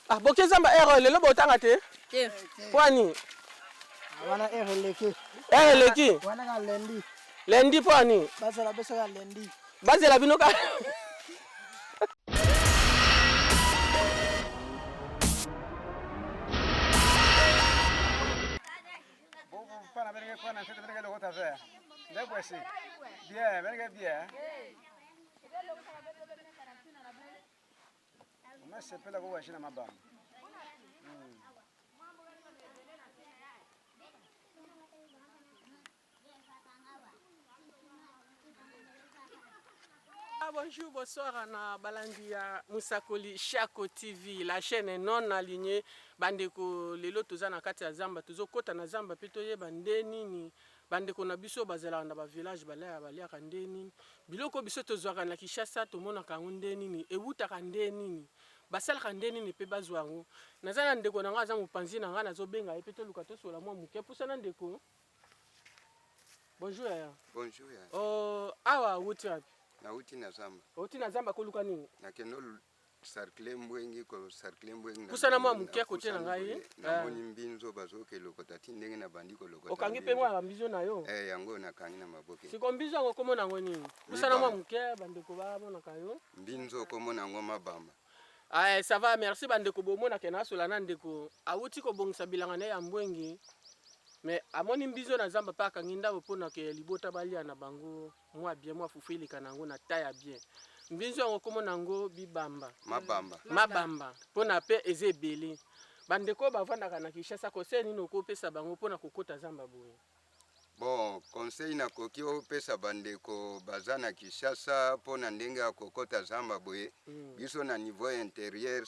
Ah, boke zamba ero lelo botanga te. Kwani? Wana leki. Leki. Wana ka lendi. Lendi kwani? Bazela beso ka lendi. Bazela binoka. Pana berge pana sete berge logo tafe. De kwesi. Bien, berge bien. Uma sepela go washina mabamba. Bonjour, bonsoir na balandi ya Musakoli Shako TV, la chaîne non alignée. Bandeko lelo toza na kati ya zamba, tozo kota na zamba pe toyeba nde nini. Bandeko na biso bazela na ba village balaya baliaka nde nini. Biloko biso tozwaka na Kinshasa tomonaka nde nini, ewutaka nde nini. Basalaka nde nini pe bazwa ngo. Nazana ndeko na nga za mopanzi na nga nazobenga pe toluka tosola mwa muke pusana ndeko. Bonjour ya. Bonjour ya. Awa wuti wapi? Nauti na zamba. Oti na zamba koluka nini? Na keno sarkle mbwengi ko sarkle mbwengi. Kusana mwa muke kote na ngai. Na moni mbinzo bazoke lokota tindenge na bandiko lokota. Okangi pe mwa mbizo na yo. Yango na kangi na maboke. Siko mbizo ngo komo na ngoni. Kusana mwa muke bandeko ba mona kayo. Mbinzo komo na ngoma bamba. Ça va, merci bandeko bomona kena sola na ndeko. Awuti ko bongisa bilanga na ya mbwengi. Mais amoni mbizo na zamba pa kanginda opona ke libota balia na bango mwa bien mwa fufili kanango na taya bien. Mbizo ngo komo nango bibamba. Mabamba. Pona pe ezebeli. Bandeko bavanda na Kinshasa ko se nini okopesa bango pona kokota zamba boye. Bon, conseil na koki opesa bandeko bazana Kinshasa pona ndenge akokota zamba boye. Biso na niveau intérieur